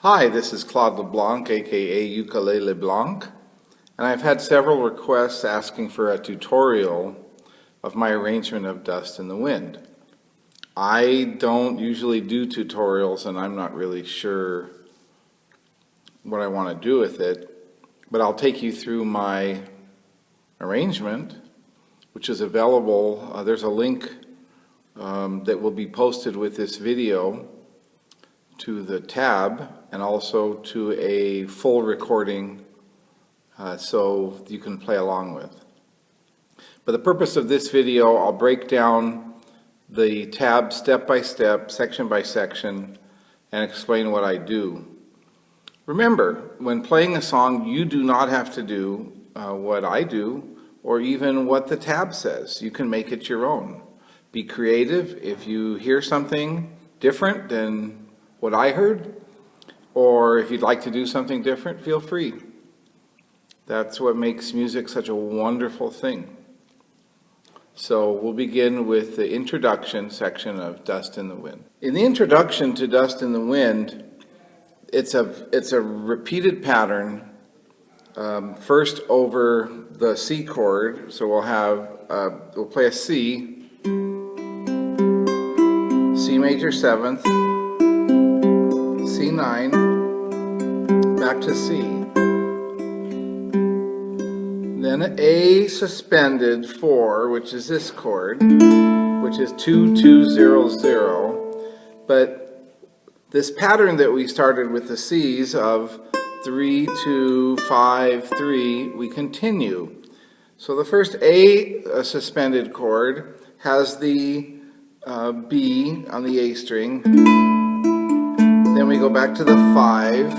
Hi, this is Claude LeBlanc, aka Ukulele LeBlanc, and I've had several requests asking for a tutorial of my arrangement of Dust in the Wind. I don't usually do tutorials and I'm not really sure what I want to do with it, but I'll take you through my arrangement, which is available. There's a link that will be posted with this video to the tab and also to a full recording so you can play along with. For the purpose of this video, I'll break down the tab step by step, section by section, and explain what I do. Remember, when playing a song, you do not have to do what I do or even what the tab says. You can make it your own. Be creative. If you hear something different than what I heard, or if you'd like to do something different, feel free. That's what makes music such a wonderful thing. So we'll begin with the introduction section of Dust in the Wind. In the introduction to Dust in the Wind, it's a repeated pattern, first over the C chord. So we'll play a C, C major 7th, C9, back to C. Then A suspended 4, which is this chord, which is 2, 2, 0, 0. But this pattern that we started with the C's of 3, 2, 5, 3, we continue. So the first A suspended chord has the B on the A string. Then we go back to the 5,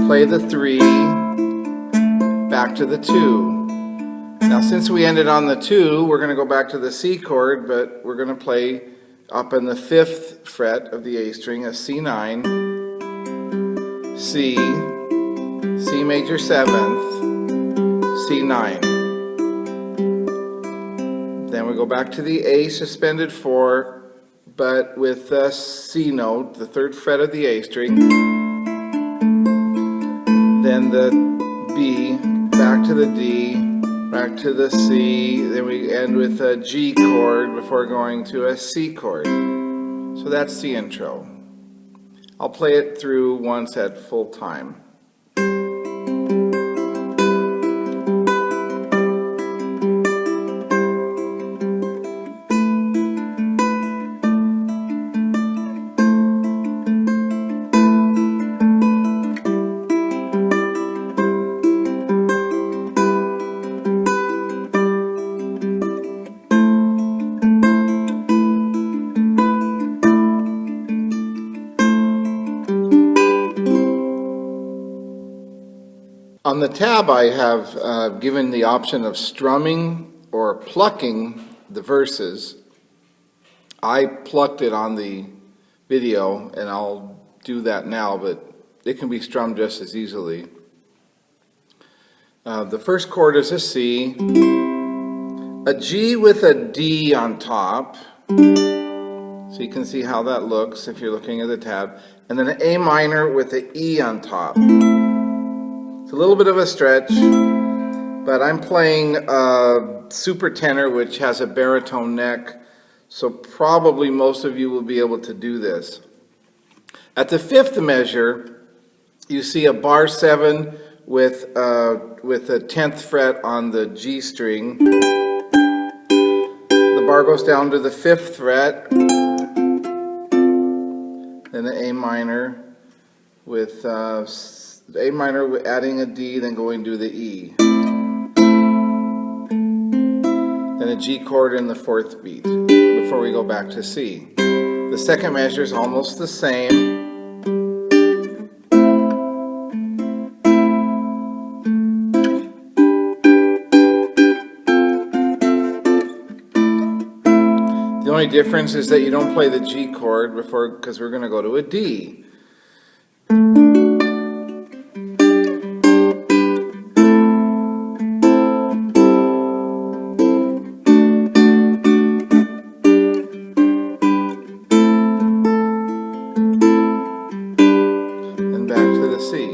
play the 3, back to the 2. Now since we ended on the 2, we're going to go back to the C chord, but we're going to play up in the 5th fret of the A string, a C9, C, C major 7th, C9. Then we go back to the A suspended 4, but with the C note, the 3rd fret of the A string, then the B, back to the D, back to the C, then we end with a G chord before going to a C chord. So that's the intro. I'll play it through once at full time. On the tab, I have given the option of strumming or plucking the verses. I plucked it on the video, and I'll do that now, but it can be strummed just as easily. The first chord is a C, a G with a D on top, so you can see how that looks if you're looking at the tab, and then an A minor with an E on top. It's a little bit of a stretch, but I'm playing a super tenor, which has a baritone neck, so probably most of you will be able to do this. At the 5th measure, you see a bar 7 with a 10th fret on the G string. The bar goes down to the 5th fret, then the A minor with A minor adding a D, then going to the E. Then a G chord in the 4th beat before we go back to C. The second measure is almost the same. The only difference is that you don't play the G chord because we're going to go to a D. And back to C.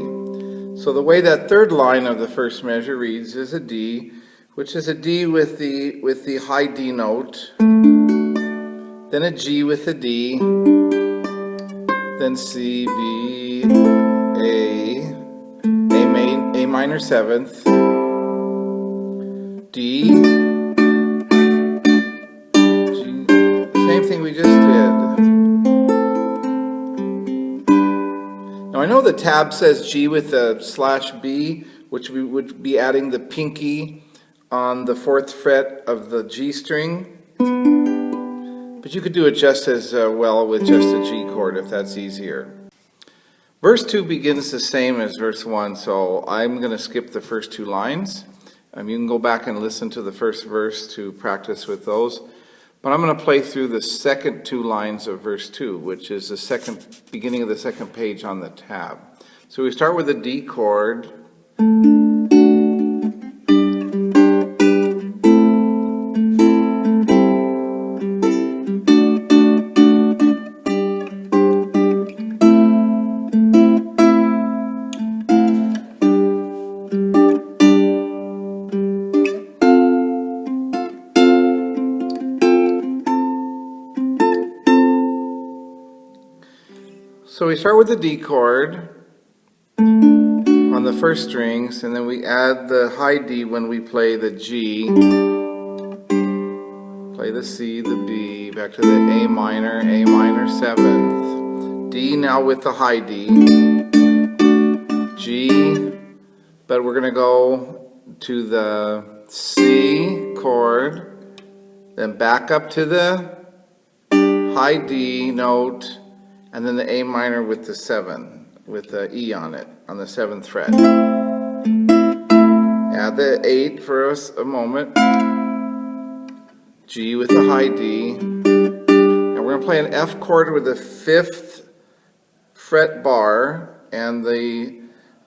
So the way that third line of the first measure reads is a D, which is a D with the high D note, then a G with a D, then C, B, A minor seventh, D, G, same thing we just did. Now I know the tab says G with a /B, which we would be adding the pinkie on the 4th fret of the G string, but you could do it just as well with just a G chord if that's easier. Verse 2 begins the same as verse 1, so I'm going to skip the first 2 lines. You can go back and listen to the first verse to practice with those. But I'm going to play through the second 2 lines of verse 2, which is the beginning of the second page on the tab. So we start with a D chord. So we start with the D chord on the first strings, and then we add the high D when we play the G, play the C, the B, back to the A minor 7th, D now with the high D, G, but we're going to go to the C chord, then back up to the high D note, and then the A minor with the 7, with the E on it, on the 7th fret. Add the 8 for us a moment. G with the high D. And we're going to play an F chord with the 5th fret bar and the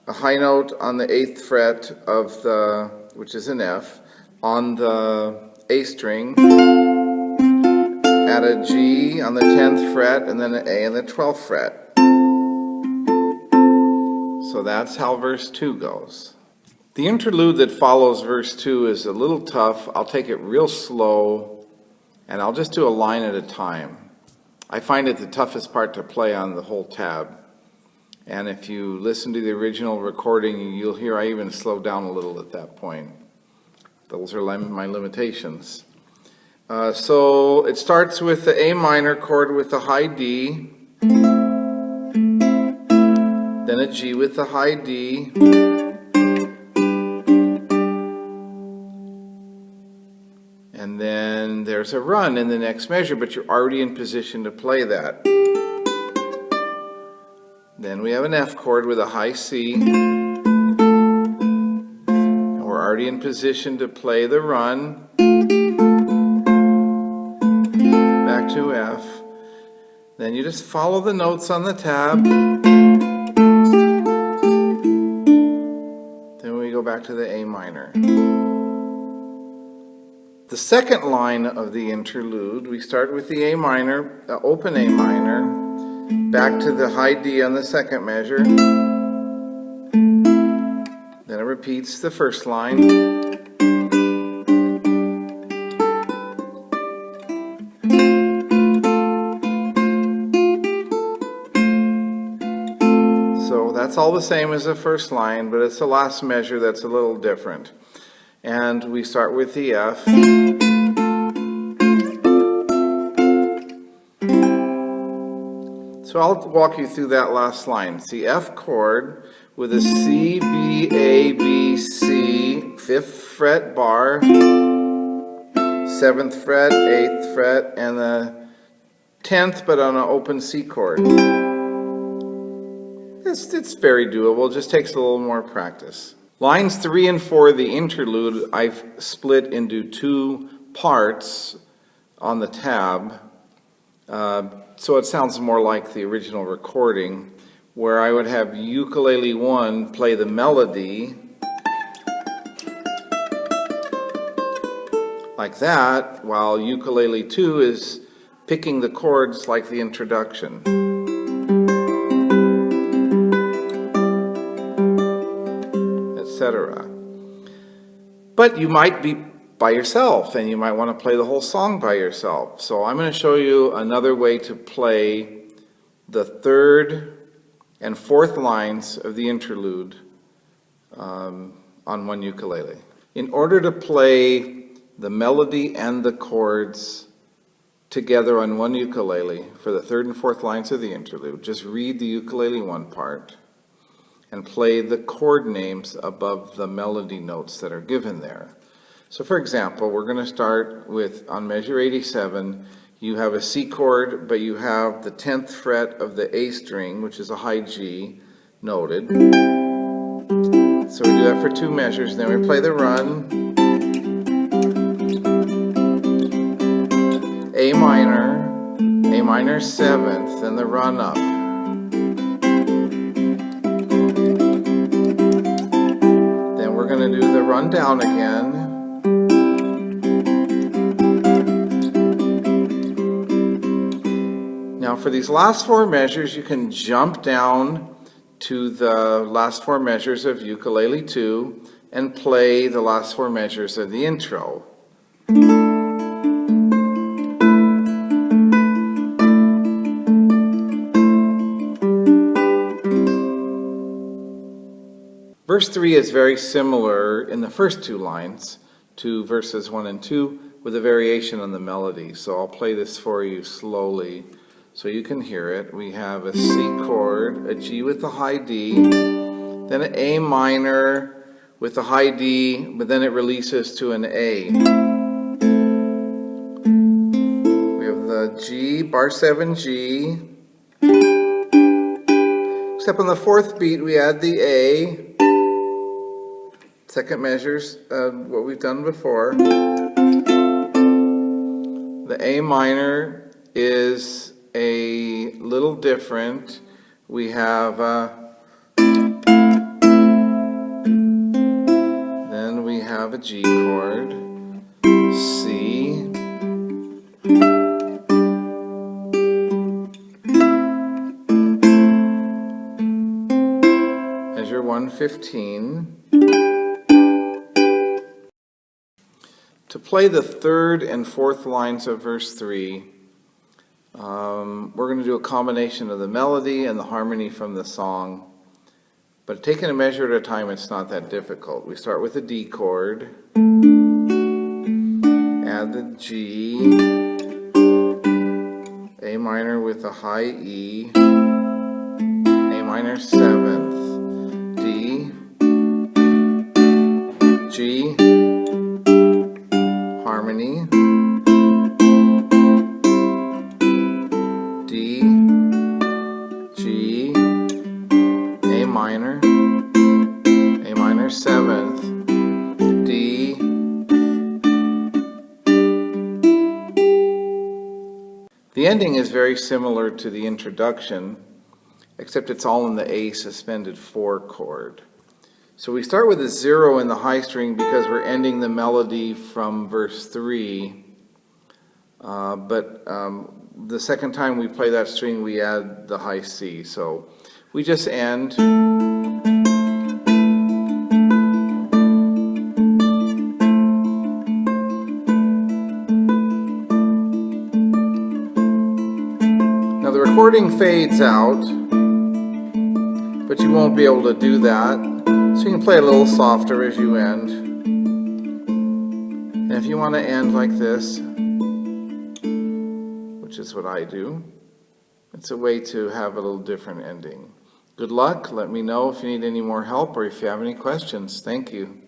high note on the 8th fret of the, which is an F, on the A string. Add a G on the 10th fret and then an A on the 12th fret. So that's how verse 2 goes. The interlude that follows verse 2 is a little tough. I'll take it real slow and I'll just do a line at a time. I find it the toughest part to play on the whole tab. And if you listen to the original recording, you'll hear I even slow down a little at that point. Those are my limitations. So it starts with the A minor chord with the high D, then a G with the high D, and then there's a run in the next measure, but you're already in position to play that. Then we have an F chord with a high C, and we're already in position to play the run. To F. Then you just follow the notes on the tab. Then we go back to the A minor. The second line of the interlude, we start with the A minor, the open A minor, back to the high D on the second measure. Then it repeats the first line. So that's all the same as the first line, but it's the last measure that's a little different. And we start with the F. So I'll walk you through that last line. It's the F chord with a C, B, A, B, C, 5th fret bar, 7th fret, 8th fret, and the 10th, but on an open C chord. It's very doable, it just takes a little more practice. Lines 3 and 4 of the interlude I've split into 2 parts on the tab, so it sounds more like the original recording, where I would have ukulele 1 play the melody like that, while ukulele 2 is picking the chords like the introduction. etc. But you might be by yourself and you might want to play the whole song by yourself. So I'm going to show you another way to play the third and fourth lines of the interlude on one ukulele. In order to play the melody and the chords together on one ukulele for the third and fourth lines of the interlude, just read the ukulele one part and play the chord names above the melody notes that are given there. So for example, we're going to start with, on measure 87, you have a C chord, but you have the 10th fret of the A string, which is a high G, noted. So we do that for 2 measures, then we play the run, A minor 7th, then the run up. Then we're going to do the run down again. Now for these last 4 measures, you can jump down to the last 4 measures of ukulele 2 and play the last 4 measures of the intro. Verse 3 is very similar in the first 2 lines to verses 1 and 2 with a variation on the melody. So I'll play this for you slowly so you can hear it. We have a C chord, a G with a high D, then an A minor with a high D, but then it releases to an A. We have the G, bar 7 G, except on the 4th beat we add the A. Second measure's what we've done before. The A minor is a little different. We have then we have a G chord, C, measure 115. To play the third and fourth lines of verse 3, we're going to do a combination of the melody and the harmony from the song. But taking a measure at a time, it's not that difficult. We start with a D chord, add the G, A minor with a high E, A minor 7th, D, G, harmony, D, G, A minor 7th, D. The ending is very similar to the introduction, except it's all in the A suspended 4 chord. So we start with a 0 in the high string because we're ending the melody from verse 3. But the second time we play that string, we add the high C. So we just end. Now the recording fades out, but you won't be able to do that. So you can play a little softer as you end. And if you want to end like this, which is what I do, it's a way to have a little different ending. Good luck. Let me know if you need any more help or if you have any questions. Thank you.